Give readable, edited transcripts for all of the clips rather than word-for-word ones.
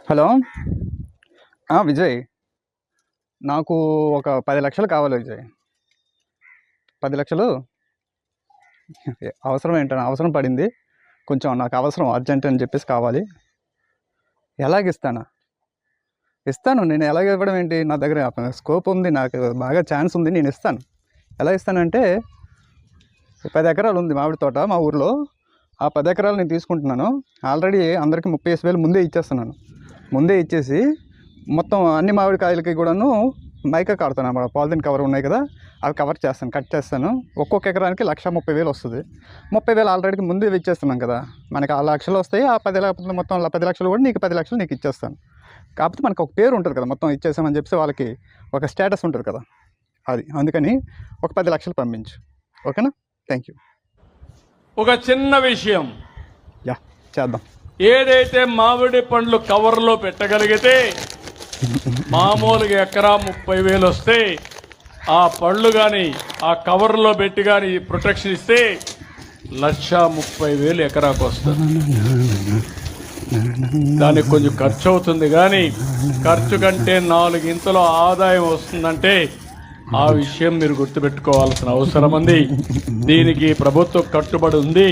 Hello. Vijay, నాకు ఒక 10 లక్షలు కావాలి విజయ్. 10 లక్షలు అవసరం ఏంటని అవసరం పడింది. కొంచెం నాకు అవసరం అర్జెంట్ అని చెప్పేసి కావాలి. ఎలాగిస్తానా? ఇస్తాను. నేను ఎలాగ ఇవ్వడం ఏంటి, నా దగ్గర స్కోప్ ఉంది, నాకు బాగా ఛాన్స్ ఉంది, నేను ఇస్తాను. ఎలా ఇస్తానంటే 10 ఎకరాలు ఉంది మామిడి తోట మా ఊర్లో. ఆ 10 ఎకరాలు నేను తీసుకుంటున్నాను. ఆల్రెడీ అందరికీ 35,000 ముందే ఇచ్చేస్తున్నాను. ముందే ఇచ్చేసి మొత్తం అన్ని మామిడి కాయలకి కూడాను మైకా కడతాను అన్నమాట. పాలిథిన్ కవర్ ఉన్నాయి కదా, అవి కవర్ చేస్తాను, కట్ చేస్తాను. ఒక్కొక్క ఎకరానికి 1,30,000 వస్తుంది. 30,000 ఆల్రెడీ ముందే ఇచ్చేస్తున్నాం కదా, మనకి ఆ లక్షలు వస్తాయి. ఆ 10 మొత్తం 10 లక్షలు కూడా నీకు 10 లక్షలు నీకు ఇచ్చేస్తాను. కాకపోతే మనకు ఒక పేరు ఉంటుంది కదా, మొత్తం ఇచ్చేసామని చెప్పి వాళ్ళకి ఒక స్టేటస్ ఉంటుంది కదా, అది అందుకని ఒక 10 లక్షలు పంపించు. ఓకేనా? Thank you. ఒక చిన్న విషయం, చేద్దాం. ఏదైతే మామిడి పండ్లు కవర్లో పెట్టగలిగితే మామూలుగా ఎకరా 30,000 వస్తే, ఆ పళ్ళు కానీ ఆ కవర్లో పెట్టి కానీ ప్రొటెక్షన్ ఇస్తే 1,30,000 ఎకరాకు వస్తుంది. దానికి కొంచెం ఖర్చు అవుతుంది, కానీ ఖర్చు కంటే 4 ఇంతలో ఆదాయం వస్తుందంటే ఆ విషయం మీరు గుర్తుపెట్టుకోవాల్సిన అవసరం ఉంది. దీనికి ప్రభుత్వం కట్టుబడి ఉంది.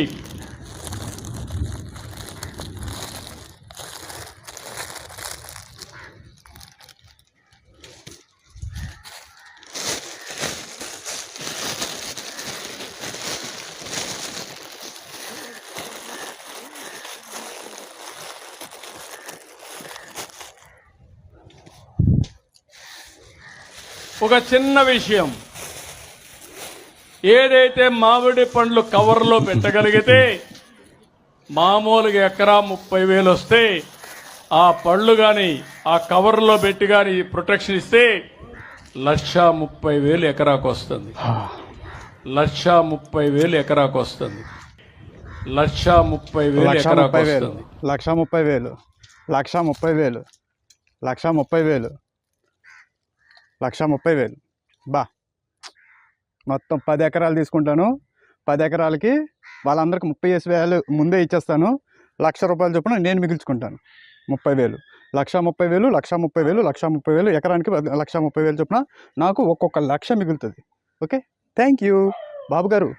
ఒక చిన్న విషయం, ఏదైతే మామిడి పండ్లు కవర్లో పెట్టగలిగితే మామూలుగా ఎకరా 30,000 వస్తే, ఆ పళ్ళు కానీ ఆ కవర్లో పెట్టి కానీ ప్రొటెక్షన్ ఇస్తే 1,30,000 ఎకరాకు వస్తుంది. 1,30,000 ఎకరాకు వస్తుంది. 1,30,000 ఎకరాకు వస్తుంది. 1,30,000 1,30,000 బా. మొత్తం 10 ఎకరాలు తీసుకుంటాను. 10 ఎకరాలకి వాళ్ళందరికీ 35,000 ముందే ఇచ్చేస్తాను. ₹1,00,000 చొప్పున నేను మిగిల్చుకుంటాను. 30,000, 1,30,000, 1,30,000, 1,30,000 ఎకరానికి 1,30,000 చొప్పున నాకు ఒక్కొక్క 1,00,000 మిగులుతుంది. ఓకే, థ్యాంక్ యూ బాబు గారు.